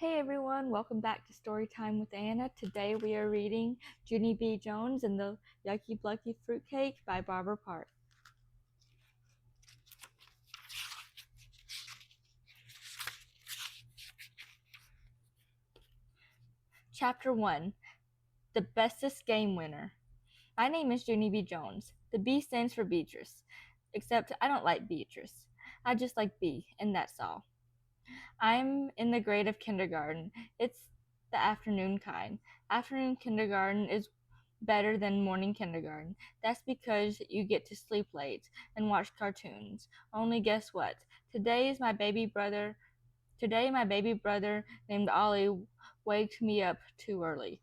Hey everyone, welcome back to Storytime with Anna. Today we are reading Junie B. Jones and the Yucky Blucky Fruitcake by Barbara Park. Chapter 1 The Bestest Game Winner. My name is Junie B. Jones. The B stands for Beatrice, except I don't like Beatrice. I just like B, and that's all. I'm in the grade of kindergarten. It's the afternoon kind. Afternoon kindergarten is better than morning kindergarten. That's because you get to sleep late and watch cartoons. Only guess what? Today my baby brother named Ollie waked me up too early.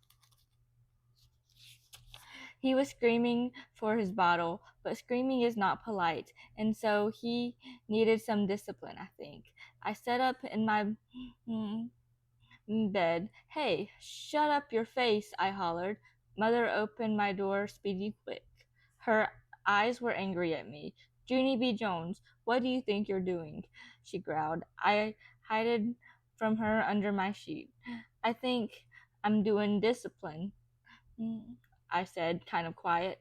He was screaming for his bottle, but screaming is not polite, and so he needed some discipline, I think. I sat up in my bed. Hey, shut up your face, I hollered. Mother opened my door speedy quick. Her eyes were angry at me. Junie B. Jones, what do you think you're doing? She growled. I hid from her under my sheet. I think I'm doing discipline, I said, kind of quiet.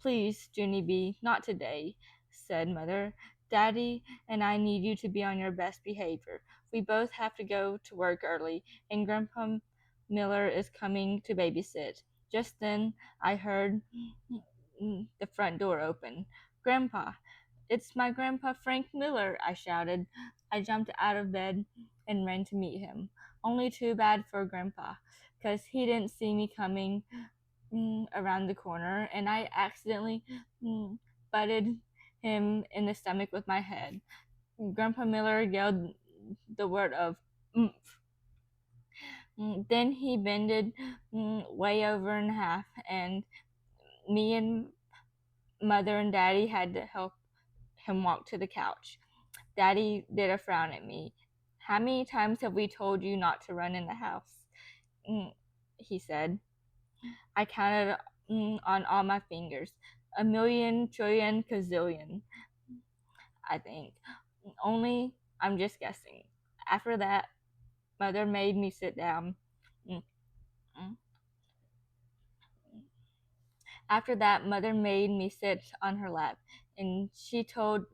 Please, Junie B., not today, said Mother. Daddy and I need you to be on your best behavior. We both have to go to work early, and Grandpa Miller is coming to babysit. Just then I heard the front door open. Grandpa, it's my Grandpa Frank Miller, I shouted. I jumped out of bed and ran to meet him. Only too bad for Grandpa, 'cause he didn't see me coming around the corner, and I accidentally butted him in the stomach with my head. Grandpa Miller yelled the word of "oomph." Then he bended way over in half, and me and Mother and Daddy had to help him walk to the couch. Daddy did a frown at me. How many times have we told you not to run in the house? He said. I counted on all my fingers. A million, trillion, gazillion, I think. Only I'm just guessing. After that, Mother made me sit down. After that, Mother made me sit on her lap, and she told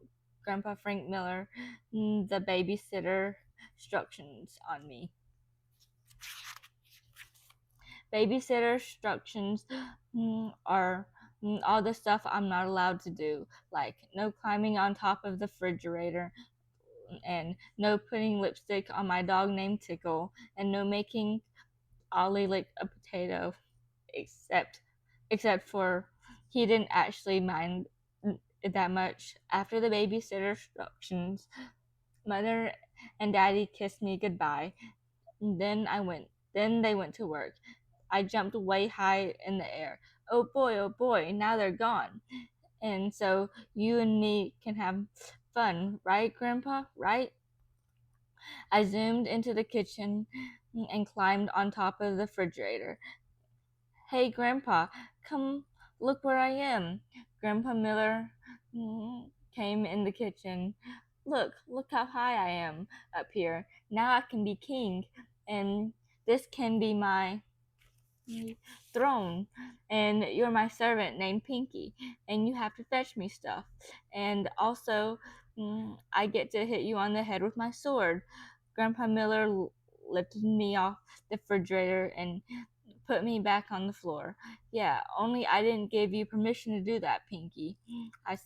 Grandpa Frank Miller the babysitter instructions on me. Babysitter instructions are all the stuff I'm not allowed to do, like no climbing on top of the refrigerator, and no putting lipstick on my dog named Tickle, and no making Ollie lick a potato, except for he didn't actually mind it that much. After the babysitter instructions, Mother and Daddy kissed me goodbye. Then they went to work. I jumped way high in the air. Oh boy, now they're gone. And so you and me can have fun, right, Grandpa? Right? I zoomed into the kitchen and climbed on top of the refrigerator. Hey, Grandpa, come look where I am. Grandpa Miller came in the kitchen. Look how high I am up here. Now I can be king, and this can be my throne, and you're my servant named Pinky, and you have to fetch me stuff, and also I get to hit you on the head with my sword. Grandpa Miller lifted me off the refrigerator and put me back on the floor. Yeah, only I didn't give you permission to do that, Pinky. I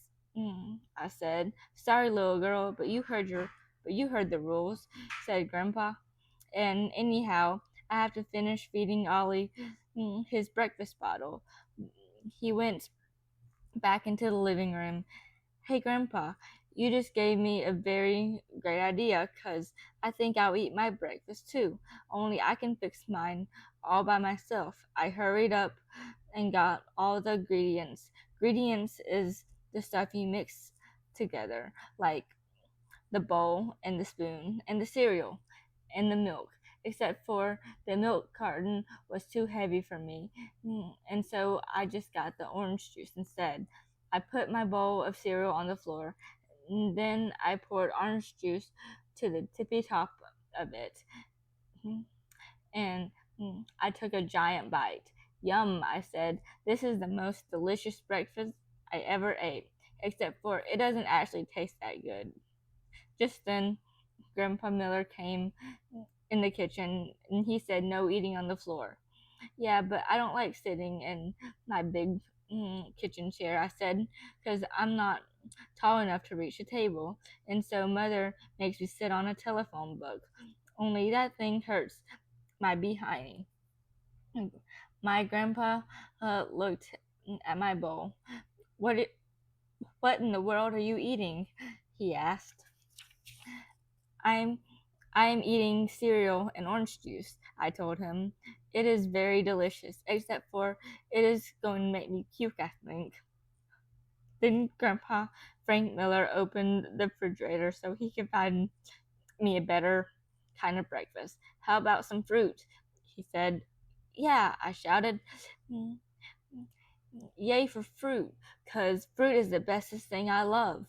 said, sorry, little girl, but you heard the rules, said Grandpa. And anyhow, I have to finish feeding Ollie his breakfast bottle. He went back into the living room. Hey, Grandpa, you just gave me a very great idea, 'cause I think I'll eat my breakfast too, only I can fix mine all by myself. I hurried up and got all the ingredients. Ingredients is the stuff you mix together, like the bowl and the spoon and the cereal and the milk, except for the milk carton was too heavy for me, and so I just got the orange juice instead. I put my bowl of cereal on the floor, and then I poured orange juice to the tippy top of it. and I took a giant bite. Yum, I said. This is the most delicious breakfast I ever ate, except for it doesn't actually taste that good. Just then, Grandpa Miller came in the kitchen and he said, "No eating on the floor." "Yeah, but I don't like sitting in my big kitchen chair," I said, "because I'm not tall enough to reach the table. And so Mother makes me sit on a telephone book. Only that thing hurts my behind." My grandpa looked at my bowl. What, what in the world are you eating?" he asked. I'm I am eating cereal and orange juice," I told him. "It is very delicious, except for it is going to make me puke, I think." Then Grandpa Frank Miller opened the refrigerator so he could find me a better kind of breakfast. "How about some fruit?" he said. "Yeah," I shouted. "Mm, Yay for fruit, 'cause fruit is the bestest thing I love."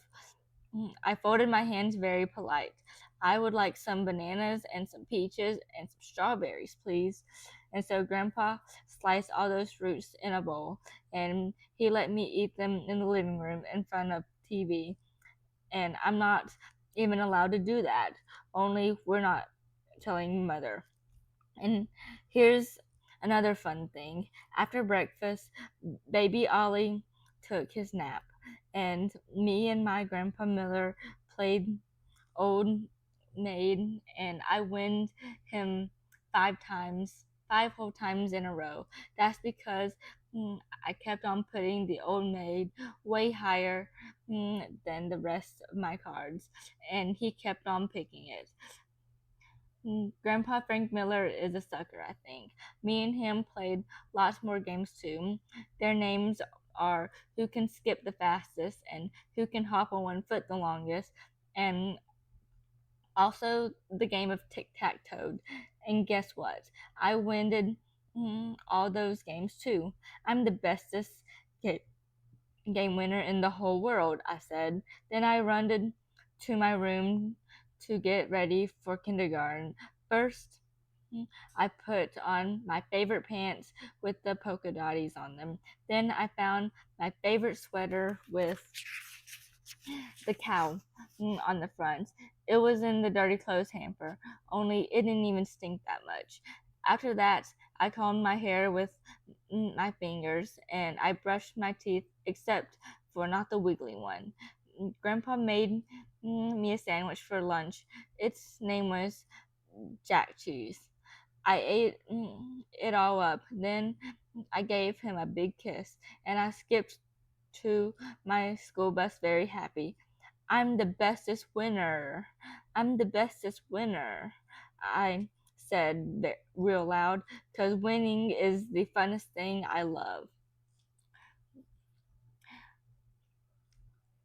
I folded my hands very polite. "I would like some bananas and some peaches and some strawberries, please." And so Grandpa sliced all those fruits in a bowl, and he let me eat them in the living room in front of TV. And I'm not even allowed to do that, only we're not telling Mother. And here's another fun thing. After breakfast, baby Ollie took his nap, and me and my Grandpa Miller played old maid, and I winned him 5 times, 5 whole times in a row. That's because I kept on putting the old maid way higher than the rest of my cards, and he kept on picking it. Grandpa Frank Miller is a sucker, I think. Me and him played lots more games too. Their names are Who Can Skip the Fastest and Who Can Hop on One Foot the Longest, and also the game of Tic-Tac-Toad. And guess what? I winded all those games too. I'm the bestest game winner in the whole world, I said. Then I run to my room to get ready for kindergarten. First, I put on my favorite pants with the polka dotties on them. Then I found my favorite sweater with the cow on the front. It was in the dirty clothes hamper, only it didn't even stink that much. After that, I combed my hair with my fingers and I brushed my teeth, except for not the wiggly one. Grandpa made me a sandwich for lunch. Its name was Jack Cheese. I ate it all up. Then I gave him a big kiss and I skipped to my school bus very happy. I'm the bestest winner. I'm the bestest winner, I said real loud, because winning is the funnest thing I love.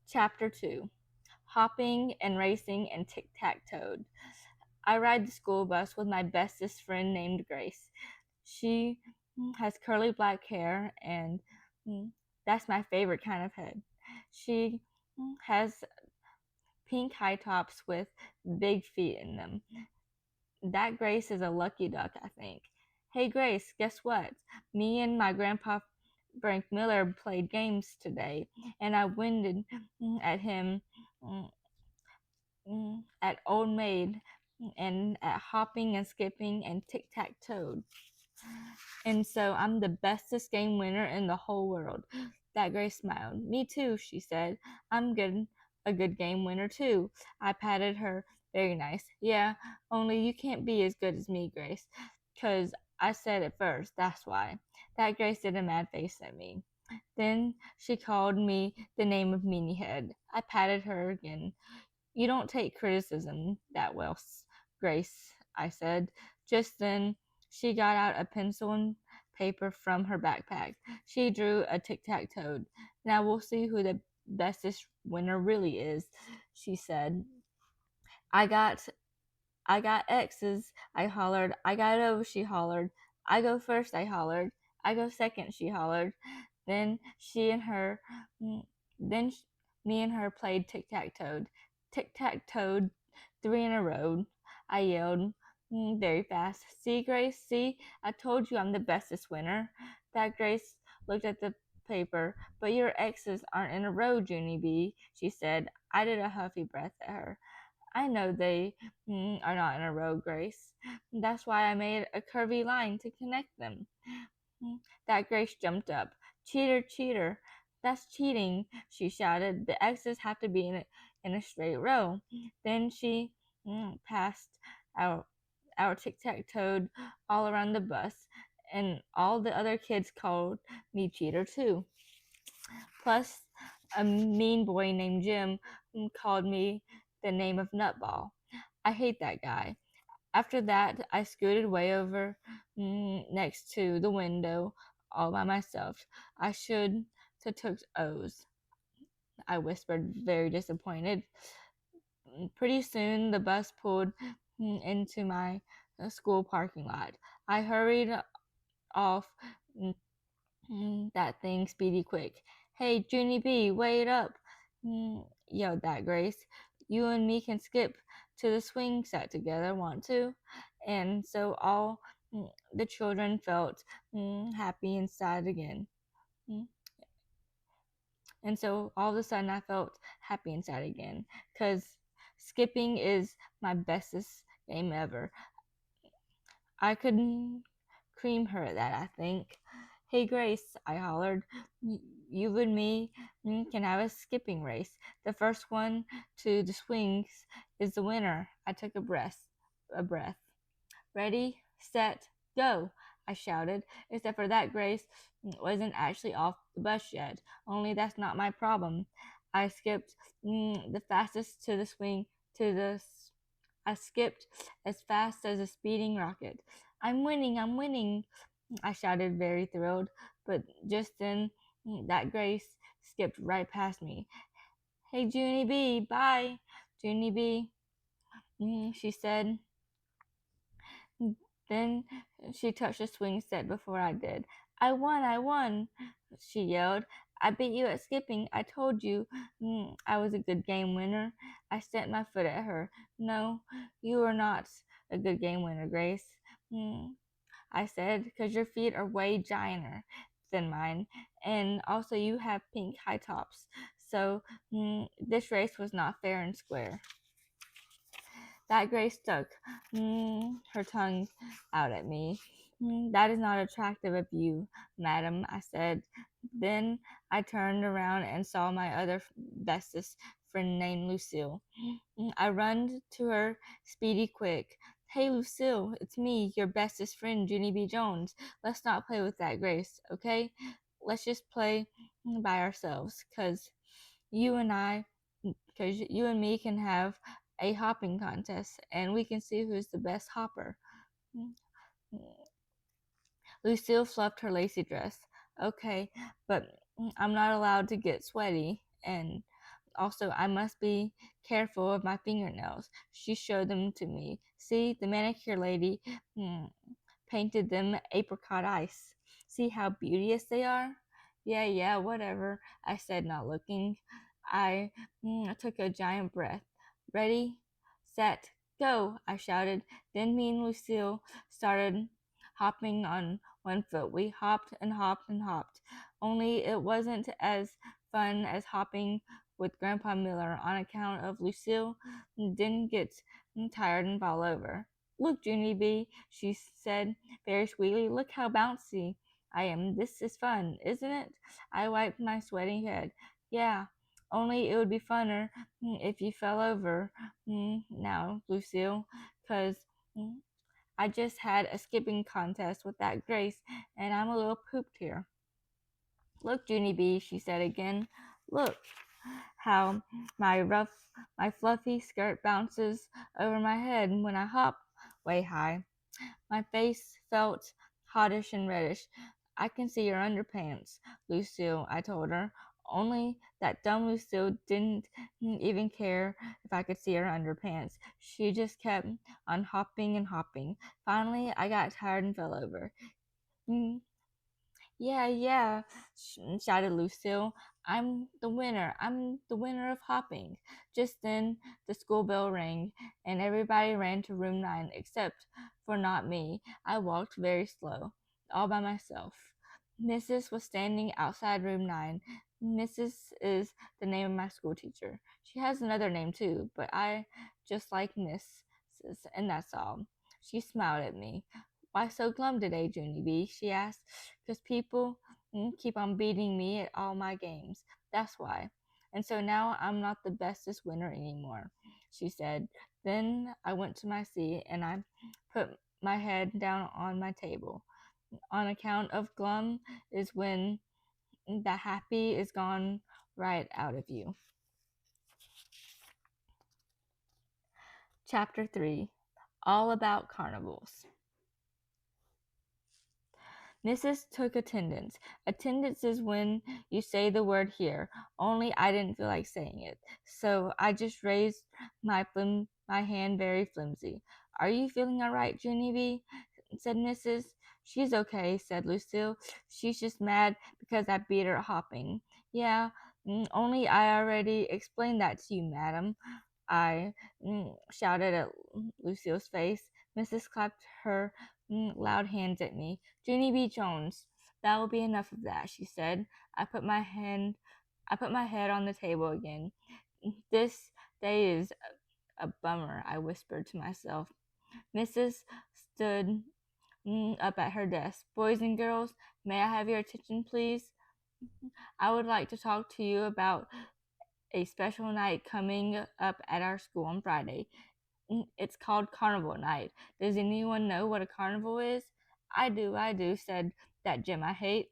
Chapter 2: Hopping and Racing and Tic-Tac-Toad. I ride the school bus with my bestest friend named Grace. She has curly black hair, and that's my favorite kind of head. She has pink high tops with big feet in them. That Grace is a lucky duck, I think. Hey Grace, guess what? Me and my grandpa Frank Miller played games today, and I winded at him at Old Maid and at hopping and skipping and tic-tac-toad. And so I'm the bestest game winner in the whole world. That Grace smiled. Me too, she said. I'm a good game winner too. I patted her. Very nice. Yeah, only you can't be as good as me, Grace. 'Cause I said it first, that's why. That Grace did a mad face at me. Then she called me the name of Meanie Head. I patted her again. You don't take criticism that well, Grace, I said. Just then, she got out a pencil and paper from her backpack. She drew a tic-tac-toad. Now we'll see who the bestest winner really is, she said. I got I got X's, I hollered. I got O's, she hollered. I go first, I hollered. I go second, she hollered. Then she and her, mm, then me and her played tic-tac-toad. Tic-tac-toad, 3 in a row, I yelled. very fast. See, Grace, see, I told you I'm the bestest winner. That Grace looked at the paper. But your X's aren't in a row, Junie B, she said. I did a huffy breath at her. I know they are not in a row, Grace. That's why I made a curvy line to connect them. That Grace jumped up. Cheater, cheater. That's cheating, she shouted. The X's have to be in a straight row. Then she passed our, our tic-tac-toad all around the bus, and all the other kids called me cheater too. Plus, a mean boy named Jim called me the name of Nutball. I hate that guy. After that, I scooted way over next to the window all by myself. I should have took O's, I whispered, very disappointed. Pretty soon, the bus pulled into my school parking lot. I hurried off that thing speedy quick. Hey, Junie B, wait up, yelled that Grace. You and me can skip to the swing set together, want to? And so all the children felt happy inside again. Mm. And so all of a sudden I felt happy inside again because skipping is my bestest game ever. I could cream her at that, I think. Hey, Grace, I hollered. You and me can have a skipping race. The first one to the swings is the winner. I took a breath. Ready, set, go, I shouted. Except for that Grace wasn't actually off the bus yet. Only that's not my problem. I skipped the fastest to the swing to the I skipped as fast as a speeding rocket. I'm winning, I'm winning, I shouted, very thrilled. But just then, that Grace skipped right past me. Hey, Junie B, bye. Junie B, she said. Then she touched the swing set before I did. I won, she yelled. I beat you at skipping. I told you I was a good game winner. I stamped my foot at her. No, you are not a good game winner, Grace. I said, because your feet are way gianter than mine, and also you have pink high tops. So this race was not fair and square. That Grace stuck her tongue out at me. That is not attractive of you, madam, I said. Then I turned around and saw my other bestest friend named Lucille. I run to her speedy quick. Hey, Lucille, it's me, your bestest friend, Junie B. Jones. Let's not play with that Grace, okay? Let's just play by ourselves, because you and me can have a hopping contest, and we can see who's the best hopper. Lucille fluffed her lacy dress. Okay, but I'm not allowed to get sweaty, and also I must be careful of my fingernails. She showed them to me. See, the manicure lady painted them apricot ice. See how beauteous they are? Yeah, whatever, I said, not looking. I took a giant breath. Ready, set, go, I shouted. Then me and Lucille started hopping on one foot. We hopped and hopped and hopped. Only it wasn't as fun as hopping with Grandpa Miller on account of Lucille didn't get tired and fall over. Look, Junie B, she said very sweetly, look how bouncy I am. This is fun, isn't it? I wiped my sweating head. Yeah, only it would be funner if you fell over now, Lucille, 'cause I just had a skipping contest with that Grace, and I'm a little pooped here. Look, Junie B, she said again. Look how my fluffy skirt bounces over my head when I hop way high. My face felt hottish and reddish. I can see your underpants, Lucille, I told her. Only that dumb Lucille didn't even care if I could see her underpants. She just kept on hopping and hopping. Finally, I got tired and fell over. Yeah, yeah, shouted Lucille. I'm the winner of hopping. Just then, the school bell rang, and everybody ran to room 9 except for not me. I walked very slow, all by myself. Mrs. was standing outside room 9. Mrs. is the name of my school teacher. She has another name too, but I just like Miss, and that's all. She smiled at me. Why so glum today, Junie B? She asked. Because people keep on beating me at all my games. That's why. And so now I'm not the bestest winner anymore, she said. Then I went to my seat and I put my head down on my table. On account of glum is when the happy is gone right out of you. Chapter 3, All About Carnivals. Mrs. took attendance. Attendance is when you say the word here, only I didn't feel like saying it. So I just raised my hand very flimsy. Are you feeling all right, Junie B? Said Mrs. She's okay, said Lucille. She's just mad because I beat her at hopping. Yeah, only I already explained that to you, madam. I shouted at Lucille's face. Mrs. clapped her loud hands at me. Junie B. Jones, that will be enough of that, she said. I put my head on the table again. This day is a bummer, I whispered to myself. Mrs. stood up at her desk. Boys and girls, may I have your attention, please? I would like to talk to you about a special night coming up at our school on Friday. It's called Carnival Night. Does anyone know what a carnival is? I do, said that Jim I hate.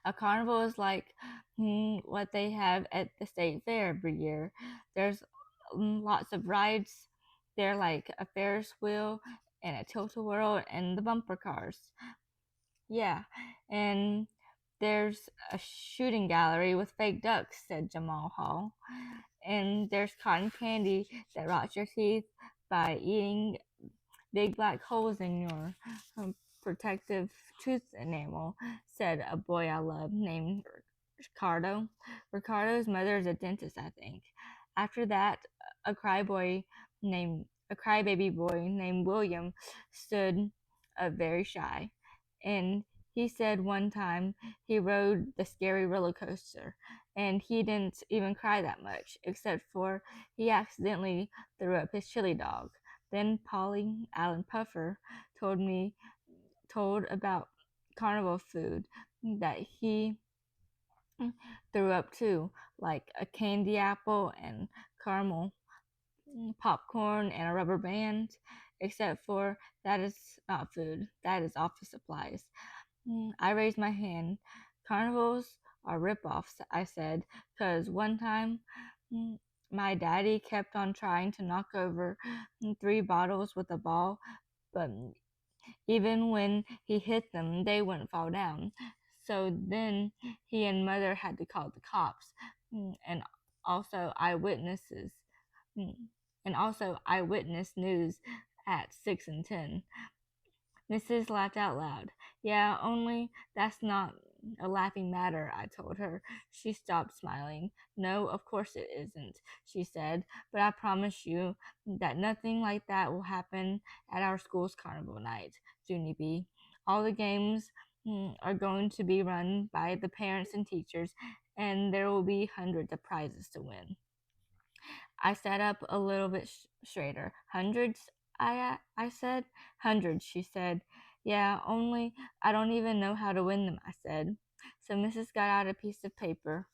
A carnival is like what they have at the state fair every year. There's lots of rides. They're like a Ferris wheel and a tilt-a-whirl and the bumper cars. Yeah, and there's a shooting gallery with fake ducks, said Jamal Hall. And there's cotton candy that rots your teeth by eating big black holes in your protective tooth enamel, said a boy I love named Ricardo. Ricardo's mother is a dentist, I think. After that, a a crybaby boy named William stood up very shy, and he said one time he rode the scary roller coaster, and he didn't even cry that much, except for he accidentally threw up his chili dog. Then Polly Allen Puffer told about carnival food that he threw up too, like a candy apple and caramel popcorn and a rubber band, except for that is not food, that is office supplies. I raised my hand. Carnivals are rip-offs, I said, because one time my daddy kept on trying to knock over 3 bottles with a ball, but even when he hit them, they wouldn't fall down. So then he and mother had to call the cops, and also eyewitnesses, mm, and also eyewitness news at 6 and 10. Mrs. laughed out loud. Yeah, only that's not a laughing matter, I told her. She stopped smiling. No, of course it isn't, she said, but I promise you that nothing like that will happen at our school's carnival night, Junie B. All the games are going to be run by the parents and teachers, and there will be hundreds of prizes to win. I sat up a little bit straighter. Hundreds? I said. Hundreds, she said. Yeah, only I don't even know how to win them, I said. So Mrs. got out a piece of paper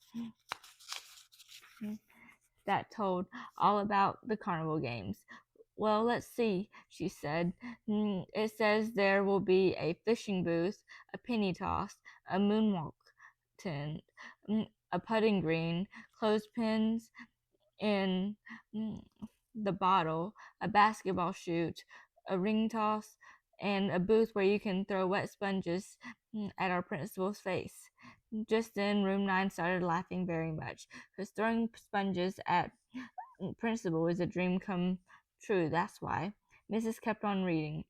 that told all about the carnival games. Well, let's see, she said. It says there will be a fishing booth, a penny toss, a moonwalk tent, a putting green, clothespins, in the bottle, a basketball shoot, a ring toss, and a booth where you can throw wet sponges at our principal's face. Just then, room 9 started laughing very much, because throwing sponges at principal is a dream come true, that's why. Mrs. kept on reading.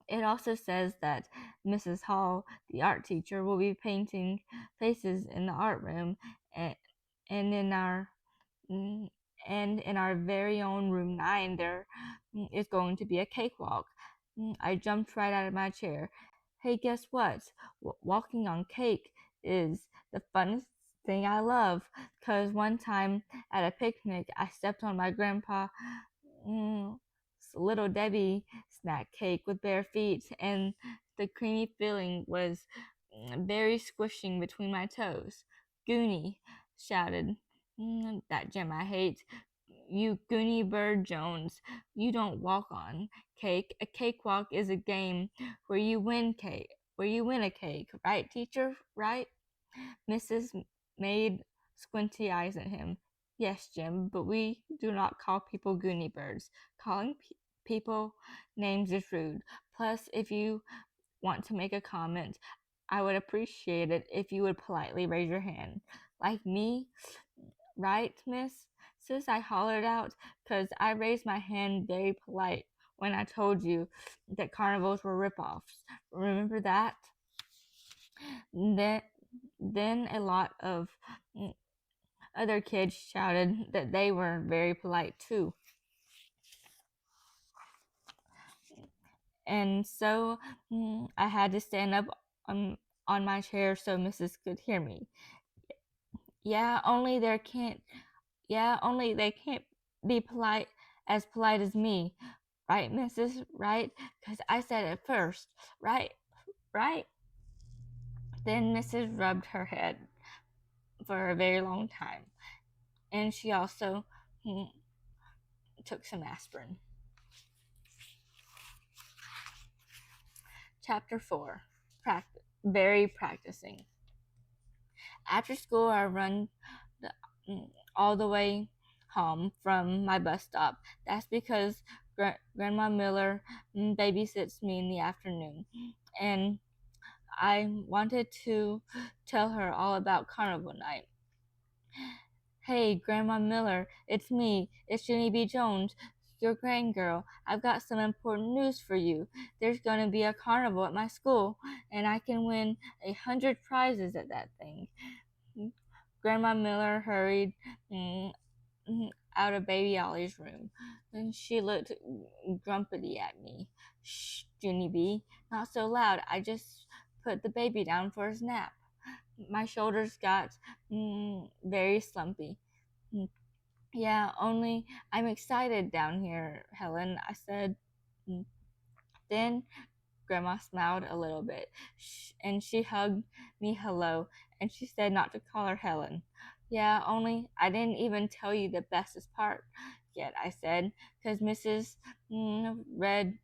It also says that Mrs. Hall, the art teacher, will be painting faces in the art room and, and in our mm, and in our very own room 9 there is going to be a cakewalk. I jumped right out of my chair. Hey, guess what? Walking on cake is the funnest thing I love. 'Cause one time at a picnic, I stepped on my grandpa mm, little Debbie snack cake with bare feet, and the creamy filling was very squishing between my toes. Junie shouted, that gem I hate. You goony bird Jones, you don't walk on cake. A cakewalk is a game where you win a cake, right, teacher? Right? Mrs. made squinty eyes at him. Yes, Jim, but we do not call people goony birds. Calling people names is rude. Plus, if you want to make a comment, I would appreciate it if you would politely raise your hand. Like me, right, miss? Sis, I hollered out, 'cause I raised my hand very polite when I told you that carnivals were ripoffs. Remember that? Then, then a lot of other kids shouted that they were very polite too. And so I had to stand up on my chair so Mrs. could hear me. Yeah, only they can't be polite as me. Right, Mrs. Right? 'Cause I said it first. Right? Right? Then Mrs. rubbed her head for a very long time. And she also took some aspirin. Chapter 4. Very practicing. After school, I run all the way home from my bus stop. That's because Grandma Miller babysits me in the afternoon. And I wanted to tell her all about Carnival night. Hey, Grandma Miller, it's me. It's Junie B. Jones, your grandgirl. I've got some important news for you. There's going to be a carnival at my school, and I can win 100 prizes at that thing. Grandma Miller hurried out of Baby Ollie's room, and she looked grumpily at me. Shh, Junie B, not so loud. I just put the baby down for his nap. My shoulders got very slumpy. Yeah, only I'm excited down here, Helen, I said. Then Grandma smiled a little bit, and she hugged me hello, and she said not to call her Helen. Yeah, only I didn't even tell you the bestest part yet, I said, because Mrs. read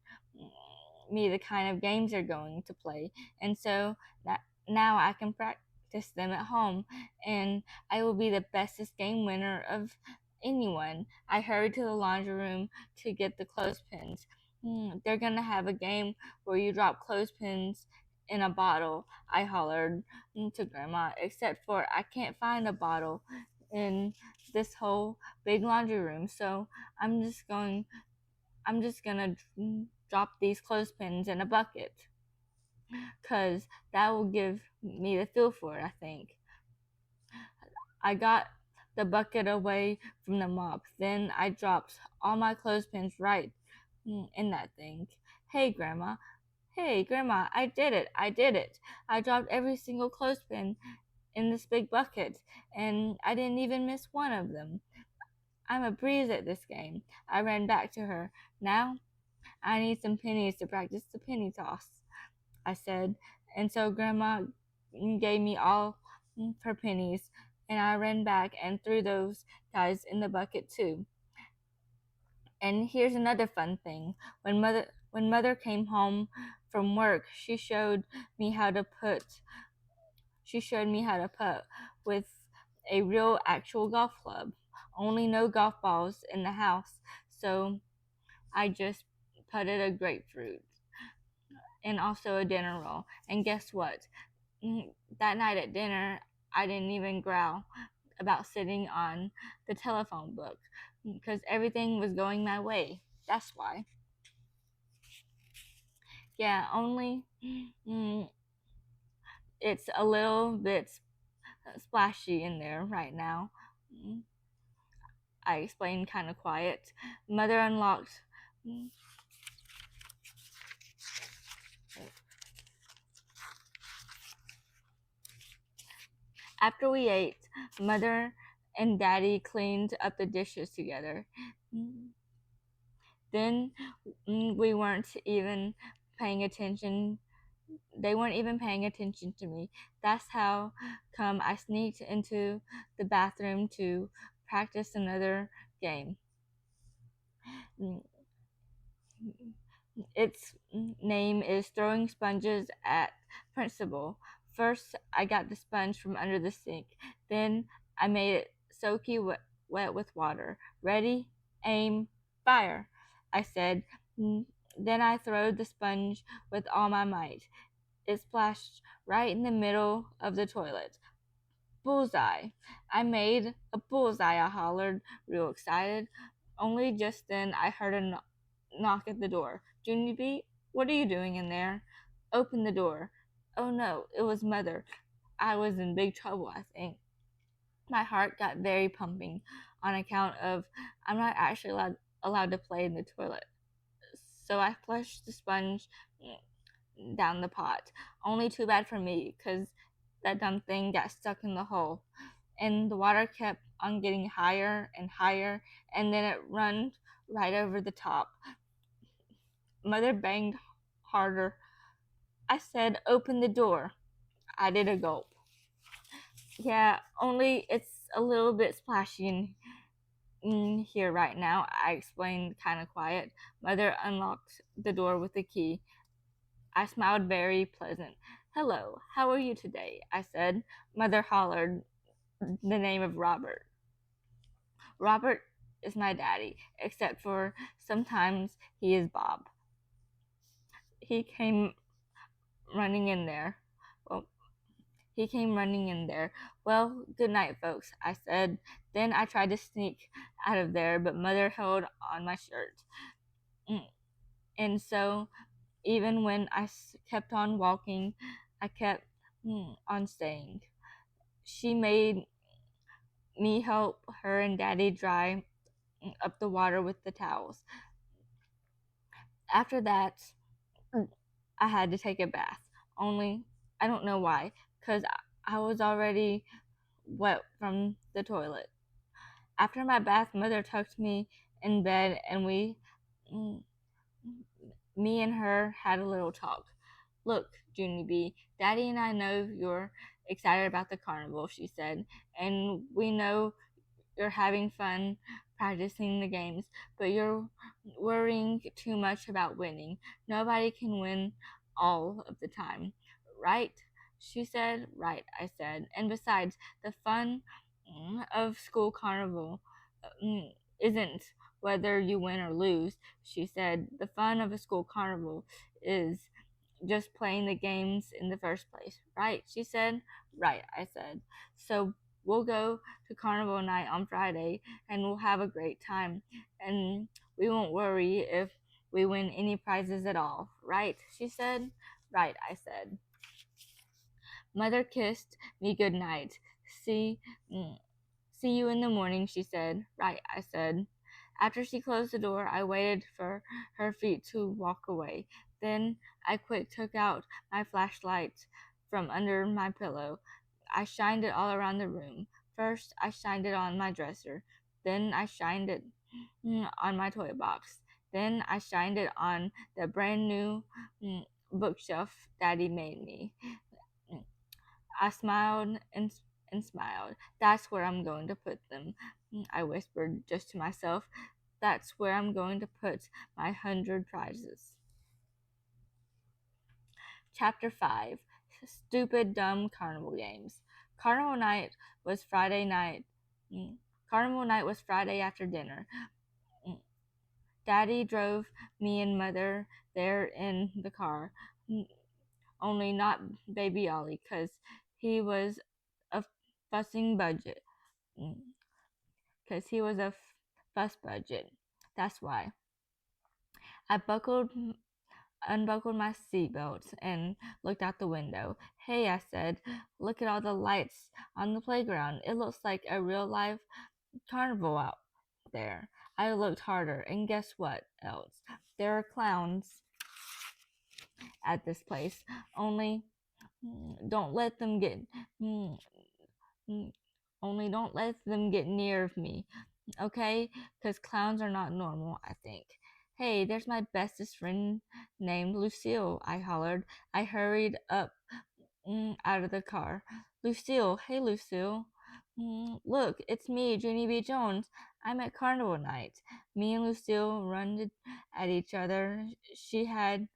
me the kind of games they're going to play, and so that now I can practice them at home, and I will be the bestest game winner of anyone. I hurried to the laundry room to get the clothespins. They're gonna have a game where you drop clothespins in a bottle, I hollered to Grandma, except for I can't find a bottle in this whole big laundry room, so I'm just gonna drop these clothespins in a bucket, 'cause that will give me the feel for it, I think. I got the bucket away from the mop. Then I dropped all my clothespins right in that thing. Hey, Grandma. Hey, Grandma, I did it. I dropped every single clothespin in this big bucket, and I didn't even miss one of them. I'm a breeze at this game. I ran back to her. Now, I need some pennies to practice the penny toss, I said. And so Grandma gave me all her pennies, and I ran back and threw those guys in the bucket too. And here's another fun thing. When mother came home from work, she showed me how to put with a real actual golf club. Only no golf balls in the house, so I just putted a grapefruit and also a dinner roll. And guess what? That night at dinner, I didn't even growl about sitting on the telephone book because everything was going my way. That's why. Yeah, only mm, it's a little bit splashy in there right now. Mm, I explained kind of quiet. Mother unlocked. mm, After we ate, Mother and Daddy cleaned up the dishes together. Mm, Then we weren't even paying attention. They weren't even paying attention to me. That's how come I sneaked into the bathroom to practice another game. Mm, Its name is Throwing Sponges at Principal. First, I got the sponge from under the sink. Then, I made it soaky wet with water. Ready, aim, fire, I said. Then I throwed the sponge with all my might. It splashed right in the middle of the toilet. Bullseye. I made a bullseye, I hollered, real excited. Only just then I heard a knock at the door. Junie, what are you doing in there? Open the door. Oh no, it was Mother. I was in big trouble, I think. My heart got very pumping on account of I'm not actually allowed to play in the toilet. So I flushed the sponge down the pot. Only too bad for me, 'cause that dumb thing got stuck in the hole. And the water kept on getting higher and higher, and then it run right over the top. Mother banged harder. I said, open the door. I did a gulp. Yeah, only it's a little bit splashy in here right now, I explained kind of quiet. Mother unlocked the door with the key. I smiled very pleasant. Hello, how are you today? I said. Mother hollered the name of Robert. Robert is my daddy, except for sometimes he is Bob. He came running in there. Well, he came running in there. Well, good night, folks, I said. Then I tried to sneak out of there, but Mother held on my shirt. And so, even when I kept on walking, I kept on staying. She made me help her and Daddy dry up the water with the towels. After that, I had to take a bath. Only, I don't know why, because I was already wet from the toilet. After my bath, Mother tucked me in bed, and mm, me and her had a little talk. Look, Junie, Daddy and I know you're excited about the carnival, she said, and we know you're having fun practicing the games, but you're worrying too much about winning. Nobody can win all of the time. Right? She said. Right, I said. And besides, the fun of school carnival mm, isn't whether you win or lose, she said. The fun of a school carnival is just playing the games in the first place. Right, she said. Right, I said. So we'll go to carnival night on Friday and we'll have a great time. And we won't worry if we win any prizes at all. Right, she said. Right, I said. Mother kissed me good night. See, mm, see you in the morning, she said. Right, I said. After she closed the door, I waited for her feet to walk away. Then I quick took out my flashlight from under my pillow. I shined it all around the room. First, I shined it on my dresser. Then I shined it on my toy box. Then I shined it on the brand new bookshelf Daddy made me. I smiled and smiled. That's where I'm going to put them, I whispered just to myself. That's where I'm going to put my 100 prizes. Chapter 5 Stupid Dumb Carnival Games. Carnival night was Friday night. Mm, Carnival night was Friday after dinner. Mm, Daddy drove me and Mother there in the car. Only not Baby Ollie, 'cause he was a fussing budget. Because he was a fuss budget. That's why. I buckled unbuckled my seatbelt and looked out the window. Hey, I said, look at all the lights on the playground. It looks like a real live carnival out there. I looked harder, and guess what else? There are clowns at this place. Only don't let them get mm, mm, only don't let them get near of me, okay? Because clowns are not normal, I think. Hey, there's my bestest friend named Lucille, I hollered. I hurried up out of the car. Lucille, hey Lucille. Look, it's me, Junie B. Jones. I'm at Carnival night. Me and Lucille run at each other. She had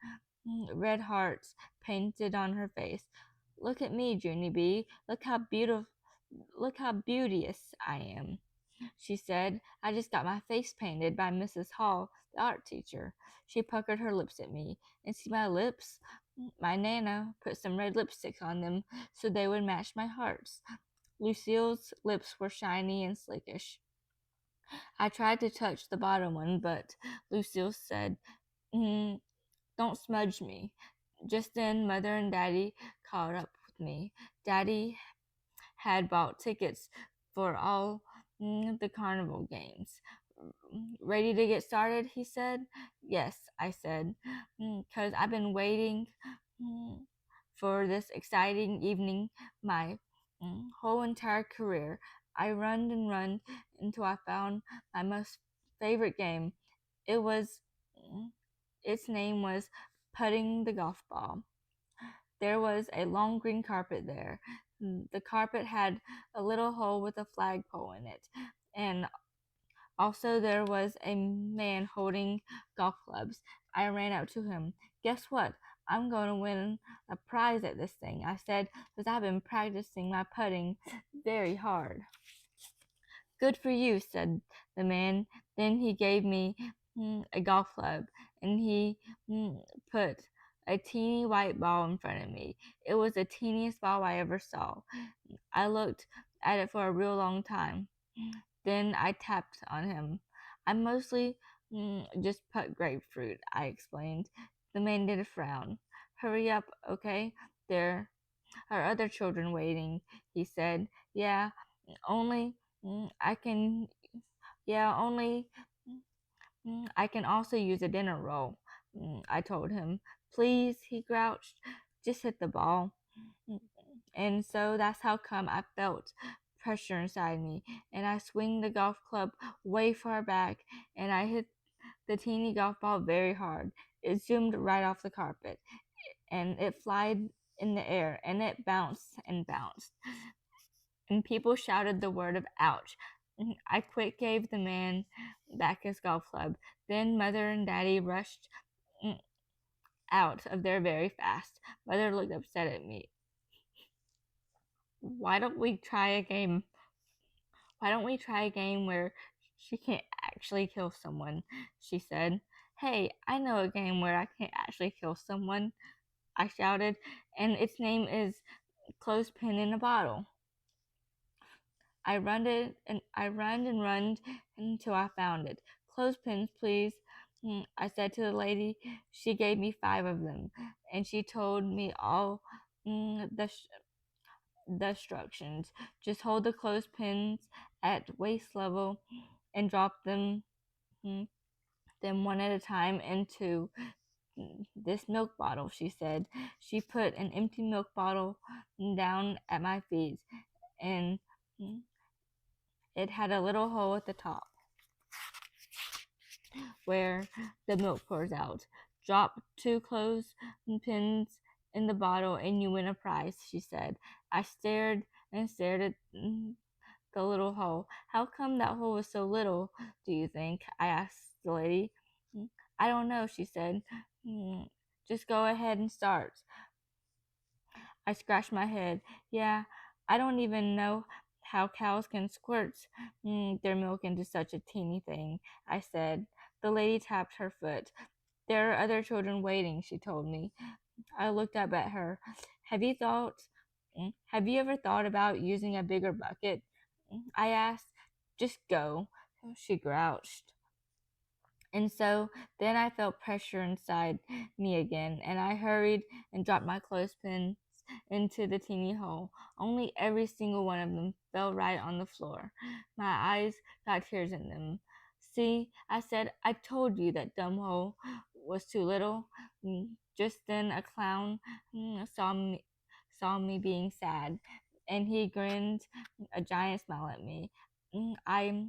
red hearts painted on her face. Look at me, Junie B. Look how beauteous I am, she said. I just got my face painted by Mrs. Hall, the art teacher. She puckered her lips at me. And see my lips? My Nana put some red lipstick on them so they would match my hearts. Lucille's lips were shiny and slickish. I tried to touch the bottom one, but Lucille said, mm, don't smudge me. Just then, Mother and Daddy caught up with me. Daddy had bought tickets for all the carnival games. Ready to get started? He said. Yes, I said, because I've been waiting mm, for this exciting evening my whole entire career. I run and run until I found my most favorite game. It was, mm, its name was putting the golf ball. There was a long green carpet there. The carpet had a little hole with a flagpole in it, and also there was a man holding golf clubs. I ran up to him. Guess what? I'm going to win a prize at this thing, I said, because I've been practicing my putting very hard. Good for you, said the man. Then he gave me a golf club, and he put a teeny white ball in front of me. It was the teeniest ball I ever saw. I looked at it for a real long time. Then I tapped on him. I mostly just putt grapefruit, I explained. The man did a frown. Hurry up, okay? There are other children waiting, he said. Yeah, only I can, yeah, only I can also use a dinner roll, I told him. Please, he grouched, just hit the ball. And so that's how come I felt pressure inside me, and I swing the golf club way far back, and I hit the teeny golf ball very hard. It zoomed right off the carpet, and it flied in the air, and it bounced and bounced. And people shouted the word of ouch. I quick gave the man back his golf club. Then Mother and Daddy rushed out of there very fast. Mother looked upset at me. Why don't we try a game? Why don't we try a game where she can't actually kill someone? She said. Hey, I know a game where I can't actually kill someone, I shouted, and its name is Clothespin in a Bottle. I run and run until I found it. Clothespins, please, I said to the lady. She gave me 5 of them, and she told me all the instructions. Just hold the clothespins at waist level and drop them one at a time into this milk bottle, she said. She put an empty milk bottle down at my feet, and it had a little hole at the top where the milk pours out. Drop 2 clothespins in the bottle and you win a prize, she said. I stared and stared at the little hole. How come that hole was so little, do you think? I asked the lady. I don't know, she said. Just go ahead and start. I scratched my head. Yeah, I don't even know how cows can squirt their milk into such a teeny thing, I said. The lady tapped her foot. There are other children waiting, she told me. I looked up at her. Have you ever thought about using a bigger bucket? I asked. Just go, she grouched. And so then I felt pressure inside me again, and I hurried and dropped my clothespins into the teeny hole. Only every single one of them fell right on the floor. My eyes got tears in them. See, I said, I told you that dumb hole was too little. Just then a clown saw me being sad, and he grinned a giant smile at me. I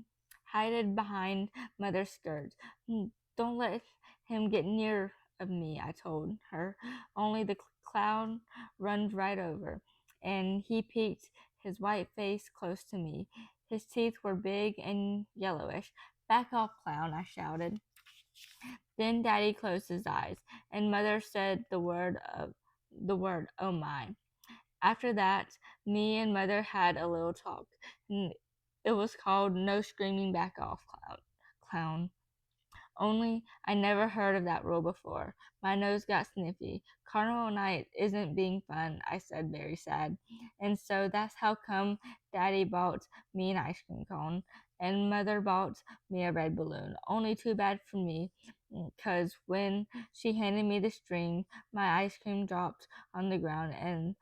hid behind Mother's skirt. Don't let him get near of me, I told her. Only the clown runs right over, and he peeked his white face close to me. His teeth were big and yellowish. Back off, clown, I shouted. Then Daddy closed his eyes, and Mother said the word, oh my. After that, me and Mother had a little talk. It was called No Screaming Back Off, Clown. Only I never heard of that rule before. My nose got sniffy. Carnival night isn't being fun, I said, very sad. And so that's how come Daddy bought me an ice cream cone, and Mother bought me a red balloon. Only too bad for me, 'cause when she handed me the string, my ice cream dropped on the ground, and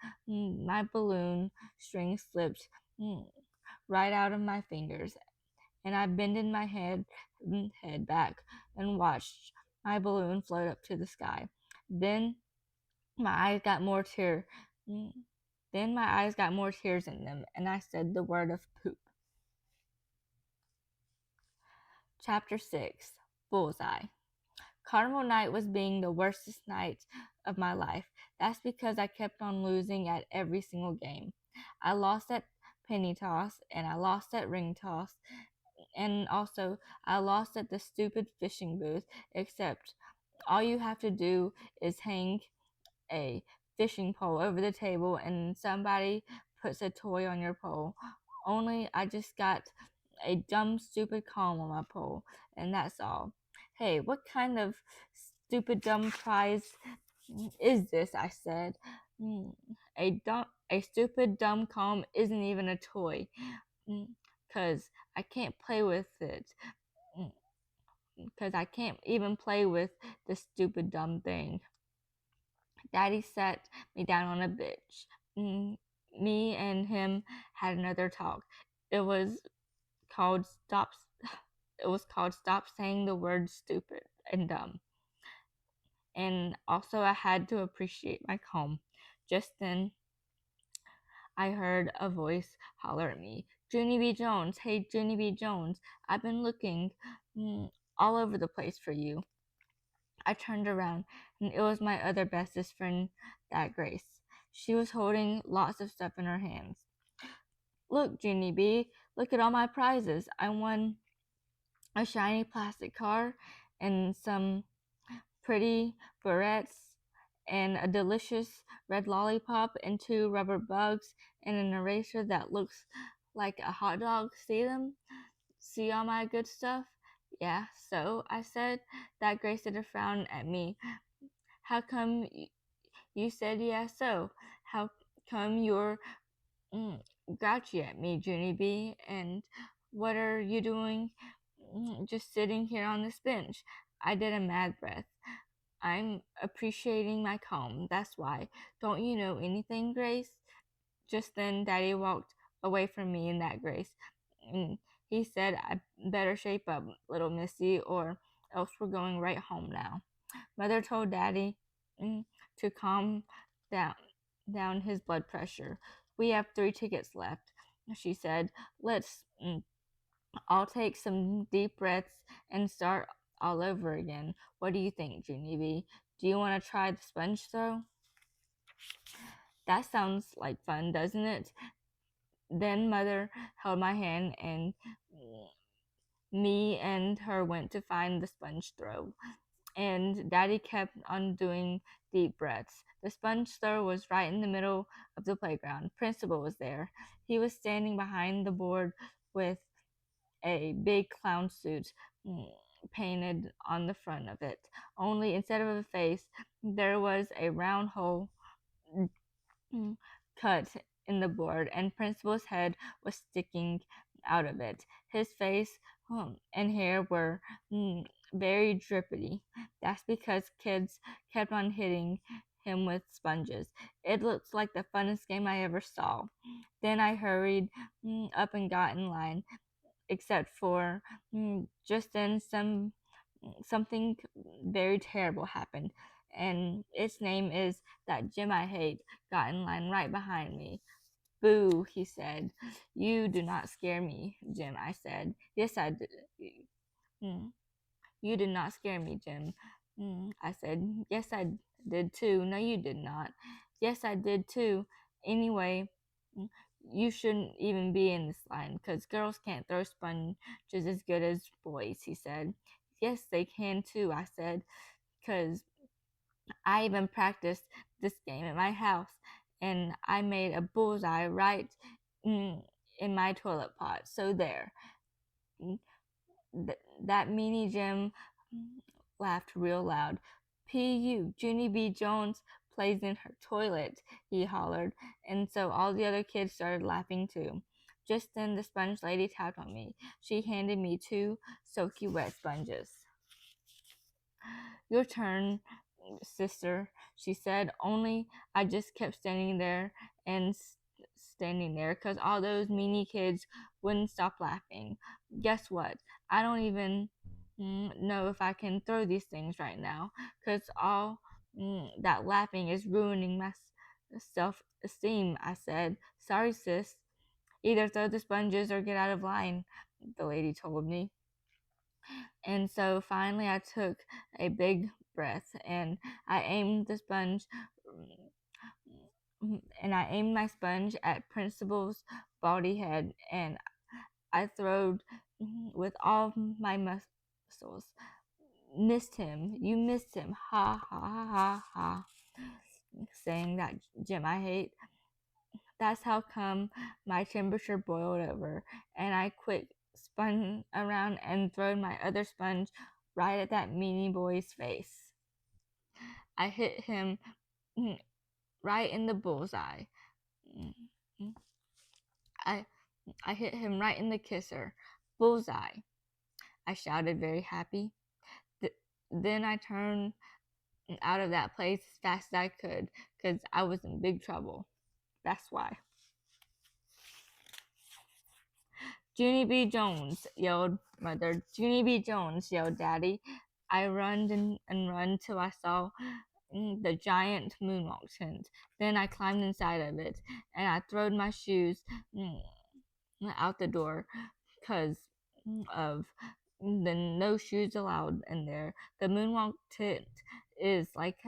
my balloon string slipped mm, right out of my fingers, and I bended my head back and watched my balloon float up to the sky. Then my eyes got more tear. mm, Then my eyes got more tears in them, and I said the word of poop. Chapter 6. Bullseye. Carnival night was being the worstest night of my life. That's because I kept on losing at every single game. I lost at penny toss, and I lost at ring toss, and also I lost at the stupid fishing booth, except all you have to do is hang a fishing pole over the table and somebody puts a toy on your pole. Only I just got a dumb, stupid comb on my pole, and that's all. Hey, what kind of stupid, dumb prize is this? I said. "Hmm, a stupid, dumb comb isn't even a toy, 'cause I can't play with it. Because I can't even play with this stupid, dumb thing." Daddy sat me down on a bench. Me and him had another talk. It was called stop. It was called stop saying the word stupid and dumb. And also, I had to appreciate my comb. Just then, I heard a voice holler at me, "Junie B. Jones, hey Junie B. Jones, I've been looking all over the place for you." I turned around, and it was my other bestest friend, that Grace. She was holding lots of stuff in her hands. "Look, Junie B, look at all my prizes. I won a shiny plastic car and some pretty barrettes and a delicious red lollipop and 2 rubber bugs and an eraser that looks like a hot dog. See them? See all my good stuff?" "Yeah, so," I said. That Grace did a frown at me. "How come you said yeah, so? How come you're mm, grouchy at me, Junie B? And what are you doing just sitting here on this bench?" I did a mad breath. "I'm appreciating my comb, that's why. Don't you know anything, Grace?" Just then, Daddy walked away from me and that Grace. And he said, "I better shape up, little missy, or else we're going right home now." Mother told Daddy mm, to calm down, down his blood pressure. "We have 3 tickets left," she said. "Let's all take some deep breaths and start all over again. What do you think, Junie B? Do you want to try the sponge throw?" "That sounds like fun, doesn't it?" Then Mother held my hand, and me and her went to find the sponge throw, and Daddy kept on doing deep breaths. The sponge throw was right in the middle of the playground. Principal was there. He was standing behind the board with a big clown suit painted on the front of it. Only instead of a face, there was a round hole cut in the board, and Principal's head was sticking out of it. His face and hair were very drippity. That's because kids kept on hitting him with sponges. It looks like the funnest game I ever saw. Then I hurried up and got in line, except for just then something very terrible happened, and its name is that Jim I hate got in line right behind me. Boo, he said. You do not scare me, Jim, I said. Yes, I did. Mm, You did not scare me, Jim. I said. Yes, I did too. No, you did not. Yes, I did too. Anyway, mm, you shouldn't even be in this line because girls can't throw sponges as good as boys, he said. Yes, they can too, I said, because I even practiced this game at my house and I made a bullseye right mm, in my toilet pot. So there. Mm, that meanie Jim laughed real loud. P.U. Junie B. Jones plays in her toilet, he hollered, and so all the other kids started laughing too. Just then the sponge lady tapped on me. She handed me two soaky wet sponges. Your turn, sister, she said, only I just kept standing there and standing there because all those meanie kids wouldn't stop laughing. Guess what? I don't even know if I can throw these things right now because all that laughing is ruining my self esteem, I said. Sorry, sis. Either throw the sponges or get out of line, the lady told me. And so finally, I took a big breath and I aimed the sponge and I aimed my sponge at Principal's body head and I throwed with all my muscles. Missed him. You missed him. Ha ha ha ha ha. Saying that, Jim, I hate. That's how come my temperature boiled over and I quick spun around and threw my other sponge right at that meanie boy's face. I hit him right in the bullseye. I I hit him right in the kisser. Bullseye, I shouted, very happy. Then I turned out of that place as fast as I could because I was in big trouble. That's why. Junie B. Jones, yelled Mother. Junie B. Jones, yelled Daddy. I run and run till I saw the giant moonwalk tent. Then I climbed inside of it, and I throwed my shoes out the door because of the no shoes allowed in there. The moonwalk tent is like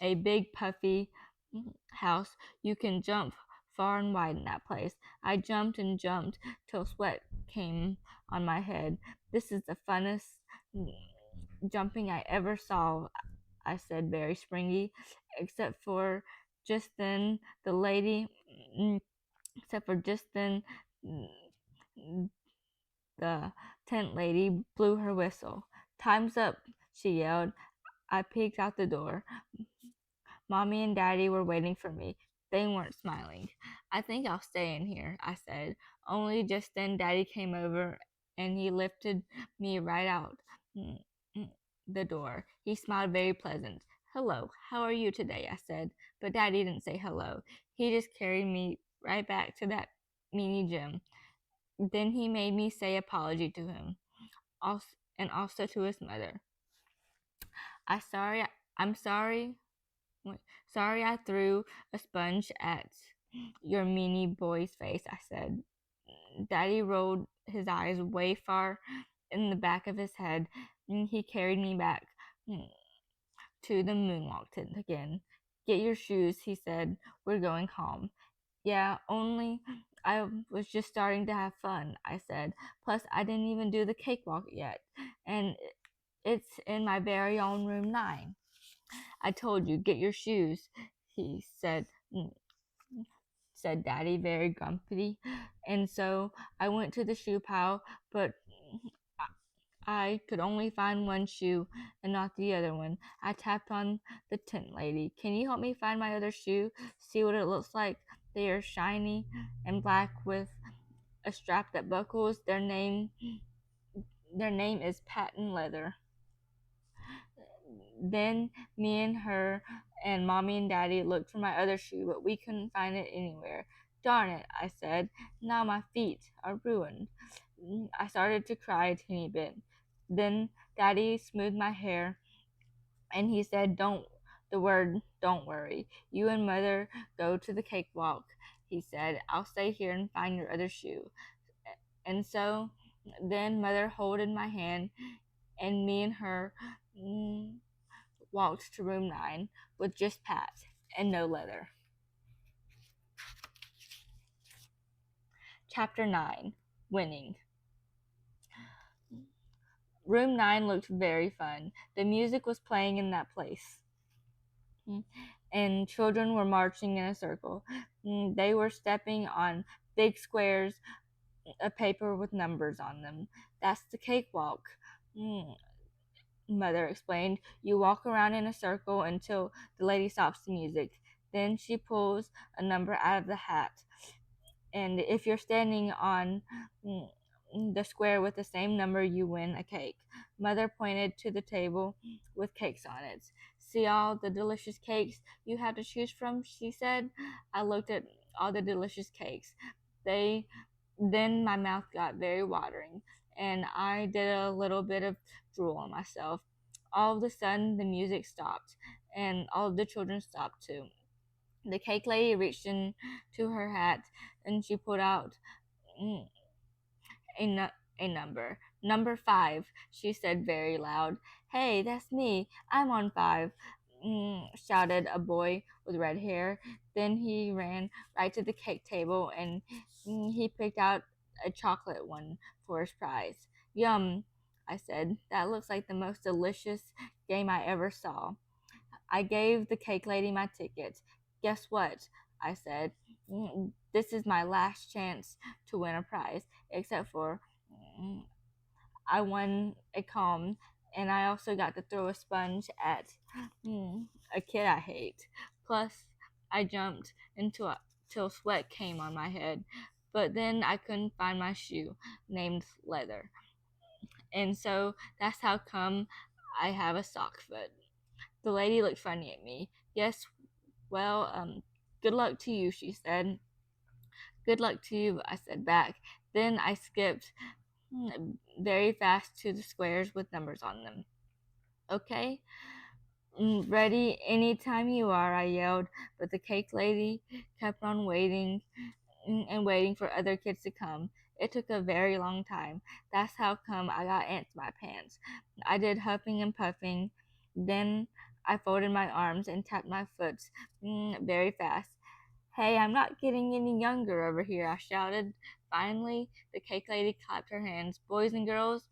a big puffy house. You can jump far and wide in that place. I jumped and jumped till sweat came on my head. This is the funnest jumping I ever saw, I said, very springy, except for just then the lady, except for just then the tent lady blew her whistle. Time's up, she yelled. I peeked out the door. Mommy and Daddy were waiting for me. They weren't smiling. I think I'll stay in here, I said. Only just then Daddy came over and he lifted me right out the door. He smiled very pleasant. Hello, how are you today? I said. But Daddy didn't say hello. He just carried me right back to that meanie Jim. Then he made me say apology to him, also, and also to his mother. I'm sorry. Sorry I threw a sponge at your meanie boy's face, I said. Daddy rolled his eyes way far in the back of his head, and he carried me back to the moonwalk tent again. Get your shoes, he said. We're going home. Yeah, only I was just starting to have fun, I said. Plus, I didn't even do the cakewalk yet, and it's in my very own room 9. I told you, get your shoes, he said Daddy very grumpily. And so I went to the shoe pile, but I could only find one shoe and not the other one. I tapped on the tent lady. Can you help me find my other shoe? See what it looks like? They are shiny and black with a strap that buckles. Their name Their name is Patent Leather. Then me and her and mommy and daddy looked for my other shoe, but we couldn't find it anywhere. Darn it, I said. Now my feet are ruined. I started to cry a teeny bit. Then daddy smoothed my hair and he said, don't worry. You and mother go to the cakewalk. He said, I'll stay here and find your other shoe. And so then mother holded my hand and me and her walked to room 9 with just Pat and no leather. Chapter 9 Winning. Room 9 looked very fun. The music was playing in that place, and children were marching in a circle. They were stepping on big squares of paper with numbers on them. That's the cakewalk. Mother explained. You walk around in a circle until the lady stops the music. Then she pulls a number out of the hat. And if you're standing on the square with the same number, you win a cake. Mother pointed to the table with cakes on it. See all the delicious cakes you have to choose from, she said. I looked at all the delicious cakes. Then my mouth got very watering, and I did a little bit of drool on myself. All of a sudden, the music stopped, and all of the children stopped too. The cake lady reached into her hat and she pulled out a number. Number 5, she said very loud. Hey, that's me. I'm on 5, shouted a boy with red hair. Then he ran right to the cake table and he picked out a chocolate one for his prize. Yum, I said. That looks like the most delicious game I ever saw. I gave the cake lady my ticket. Guess what? I said. This is my last chance to win a prize, except for I won a comb, and I also got to throw a sponge at a kid I hate. Plus, I jumped till sweat came on my head, but then I couldn't find my shoe named Leather, and so that's how come I have a sock foot. The lady looked funny at me. Yes, well, good luck to you, she said. Good luck to you, I said back. Then I skipped very fast to the squares with numbers on them. Okay? Ready anytime you are, I yelled, but the cake lady kept on waiting and waiting for other kids to come. It took a very long time. That's how come I got ants in my pants. I did huffing and puffing. Then I folded my arms and tapped my foot very fast. Hey, I'm not getting any younger over here, I shouted. Finally, the cake lady clapped her hands. Boys and girls,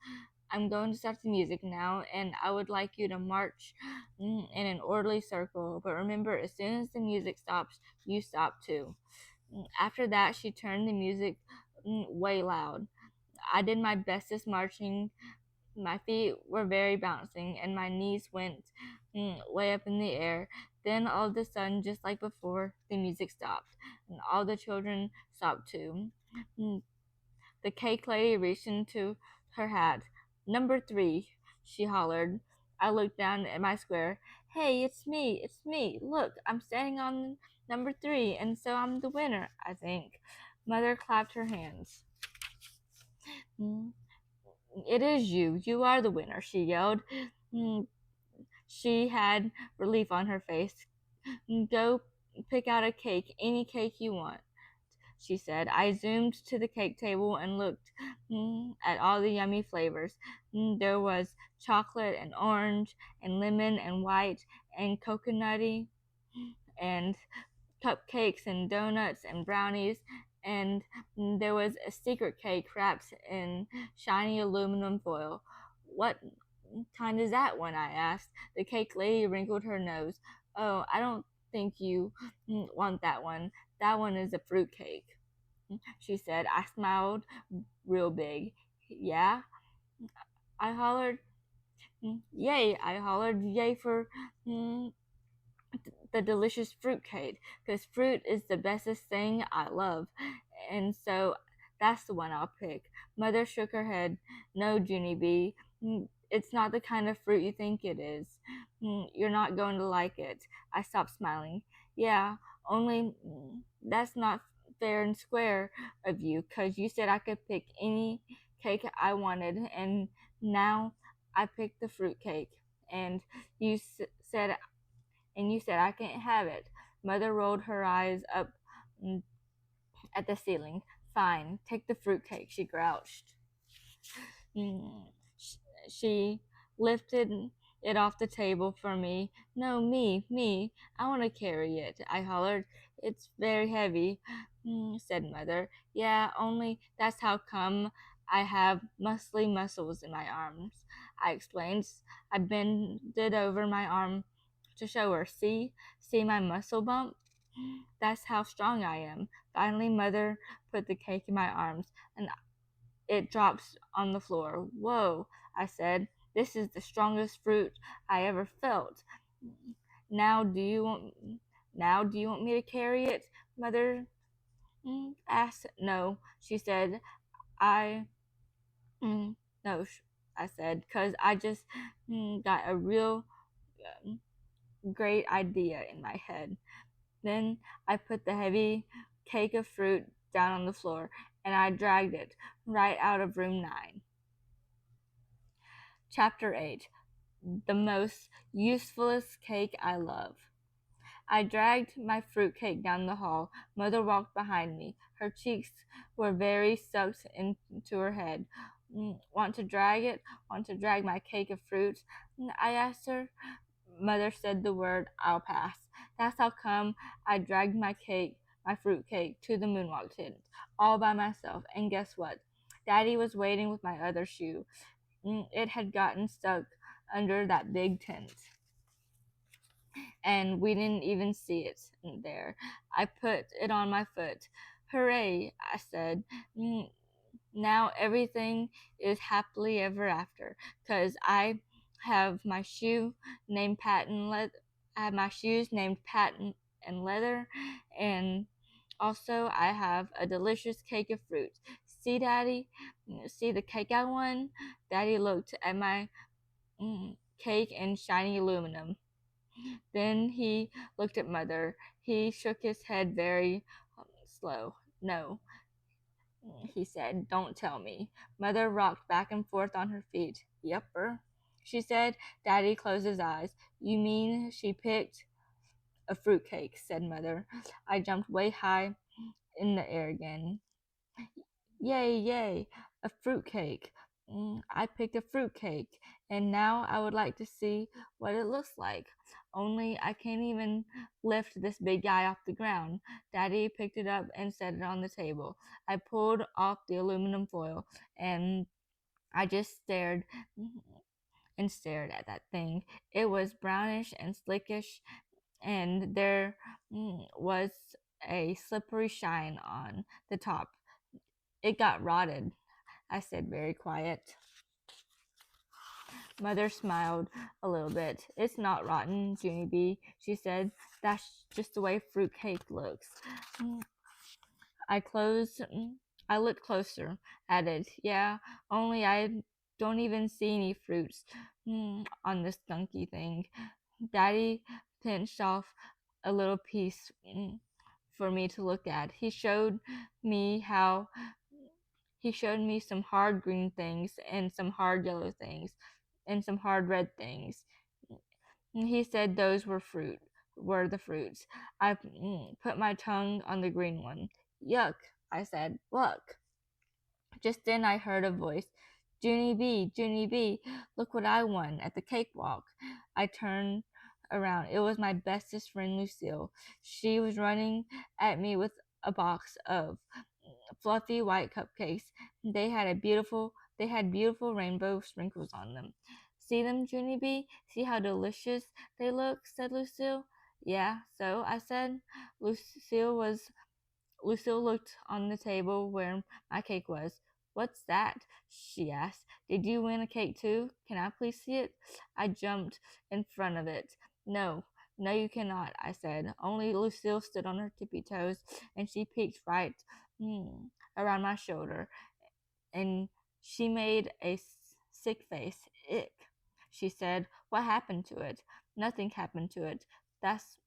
I'm going to start the music now, and I would like you to march in an orderly circle. But remember, as soon as the music stops, you stop too. After that, she turned the music way loud. I did my bestest marching. My feet were very bouncing, and my knees went way up in the air. Then, all of a sudden, just like before, the music stopped, and all the children stopped too. The cake lady reached into her hat. Number 3, she hollered. I looked down at my square. Hey, it's me, it's me. Look, I'm standing on number 3, and so I'm the winner, I think. Mother clapped her hands. It is you. You are the winner, she yelled. She had relief on her face. Go pick out a cake, any cake you want, she said. I zoomed to the cake table and looked at all the yummy flavors. There was chocolate and orange and lemon and white and coconutty and cupcakes and donuts and brownies, and there was a secret cake wrapped in shiny aluminum foil. What kind is that one? I asked. The cake lady wrinkled her nose. Oh, I don't think you want that one. That one is a fruitcake, she said. I smiled real big. Yeah? I hollered. Yay! I hollered yay for the delicious fruitcake, because fruit is the bestest thing I love. And so That's the one I'll pick. Mother shook her head. No, Junie B. It's not the kind of fruit you think it is. You're not going to like it. I stopped smiling. Yeah, only that's not fair and square of you, 'cause you said I could pick any cake I wanted, and now I picked the fruitcake, and you said I can't have it. Mother rolled her eyes up mm, at the ceiling. Fine, take the fruitcake, she grouched. Mm, She lifted it off the table for me. No, me. I want to carry it, I hollered. It's very heavy, said Mother. Yeah, only that's how come I have muscly muscles in my arms, I explained. I bended over my arm to show her. See my muscle bump? That's how strong I am. Finally, Mother put the cake in my arms, and it drops on the floor. Whoa, I said. This is the strongest fruit I ever felt. Now do you want me to carry it? Mother asked. No, she said. I mm, no, I said, 'cause I just got a real um, great idea in my head. Then I put the heavy cake of fruit down on the floor, and I dragged it right out of room 9. Chapter 8. The most usefulest cake I love. I dragged my fruitcake down the hall. Mother walked behind me. Her cheeks were very sucked into her head. Want to drag it? Want to drag my cake of fruit? I asked her. Mother said the word. I'll pass. That's how come I dragged my fruitcake, to the moonwalk tent, all by myself. And guess what? Daddy was waiting with my other shoe. It had gotten stuck under that big tent, and we didn't even see it there. I put it on my foot. Hooray, I said. Now everything is happily ever after, 'cause I have my shoe named Patent Leather. I have my shoes named Patent and Leather, and also I have a delicious cake of fruit. See, Daddy? See the cake I won? Daddy looked at my cake in shiny aluminum. Then he looked at Mother. He shook his head very slow. No, he said, don't tell me. Mother rocked back and forth on her feet. Yupper, she said. Daddy closed his eyes. You mean she picked a fruitcake, said Mother. I jumped way high in the air again. Yay, yay, a fruitcake. I picked a fruitcake, and now I would like to see what it looks like. Only I can't even lift this big guy off the ground. Daddy picked it up and set it on the table. I pulled off the aluminum foil, and I just stared and stared at that thing. It was brownish and slickish, and there was a slippery shine on the top. It got rotted, I said, very quiet. Mother smiled a little bit. It's not rotten, Junie B, she said. That's just the way fruitcake looks. I closed. I looked closer at it. Yeah, only I don't even see any fruits on this gunky thing. Daddy pinched off a little piece for me to look at. Me how he showed me some hard green things and some hard yellow things and some hard red things. He said those were the fruits. I put my tongue on the green one. Yuck, I said. Look. Just then I heard a voice. Junie B, look what I won at the cakewalk. I turned around. It was my bestest friend Lucille. She was running at me with a box of fluffy white cupcakes. They had beautiful rainbow sprinkles on them. See them, Junie B? See how delicious they look, said Lucille. Yeah, so I said. Lucille was Lucille looked on the table where my cake was. What's that? She asked. Did you win a cake too? Can I please see it? I jumped in front of it. No, no, you cannot, I said. Only Lucille stood on her tippy toes, and she peeked right around my shoulder, and she made a sick face. Ick. She said, "What happened to it?" "Nothing happened to it. That's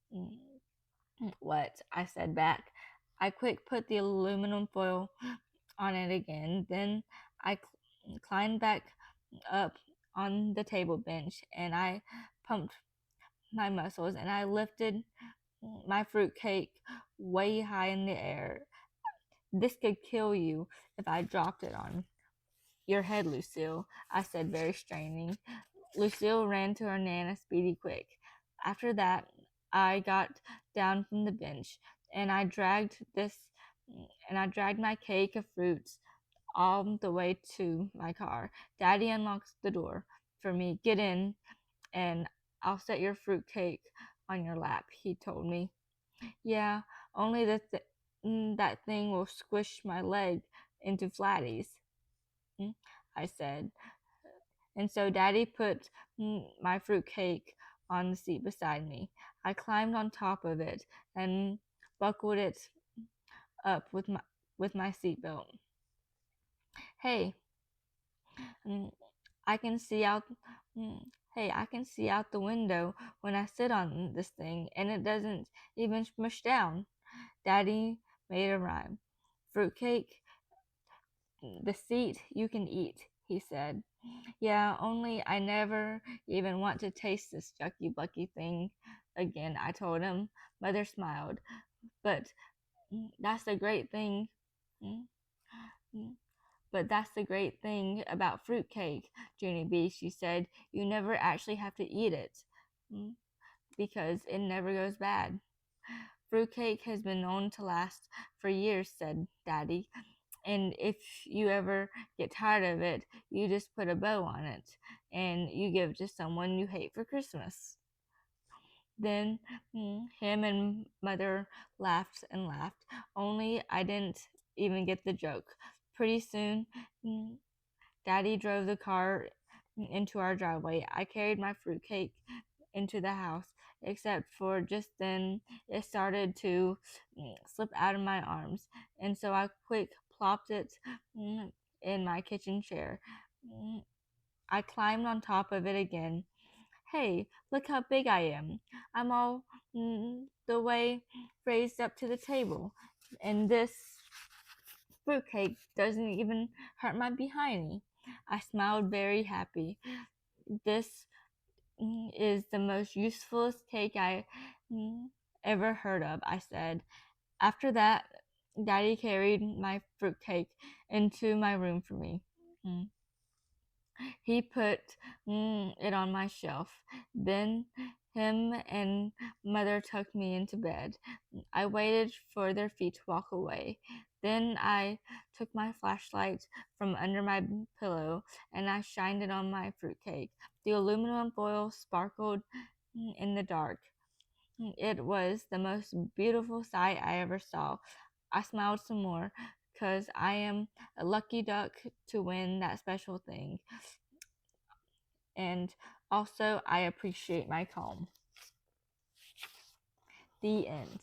what," I said back. I quick put the aluminum foil on it again. Then I climbed back up on the table bench and I pumped my muscles and I lifted my fruitcake way high in the air. "This could kill you if I dropped it on your head, Lucille," I said, very straining. Lucille ran to her Nana speedy quick. After that, I got down from the bench and I dragged my cake of fruits all the way to my car. Daddy unlocks the door for me. "Get in and I'll set your fruitcake on your lap," he told me. "Yeah, only that thing will squish my leg into flatties," I said. And so Daddy put my fruitcake on the seat beside me. I climbed on top of it and buckled it up with my seatbelt. "Hey, mm, I can see out. Mm, hey, I can see out the window when I sit on this thing, and it doesn't even smush down." Daddy made a rhyme. "Fruitcake, the seat you can eat," he said. "Yeah, only I never even want to taste this Yucky Blucky thing again," I told him. Mother smiled. "But that's the great thing. mm, mm, But that's the great thing about fruitcake, Junie B," she said. "You never actually have to eat it because it never goes bad." "Fruitcake has been known to last for years," said Daddy. "And if you ever get tired of it, you just put a bow on it and you give it to someone you hate for Christmas." Then him and Mother laughed and laughed, only I didn't even get the joke. Pretty soon, Daddy drove the car into our driveway. I carried my fruitcake into the house, except for just then it started to slip out of my arms, and so I quick plopped it in my kitchen chair. I climbed on top of it again. "Hey, look how big I am. I'm all the way raised up to the table, and this fruitcake doesn't even hurt my behind." I smiled very happy. "This is the most usefulest cake I ever heard of," I said. After that, Daddy carried my fruitcake into my room for me. He put it on my shelf. Then him and Mother tucked me into bed. I waited for their feet to walk away. Then I took my flashlight from under my pillow and I shined it on my fruitcake. The aluminum foil sparkled in the dark. It was the most beautiful sight I ever saw. I smiled some more, 'cause I am a lucky duck to win that special thing. And also, I appreciate my comb. The end.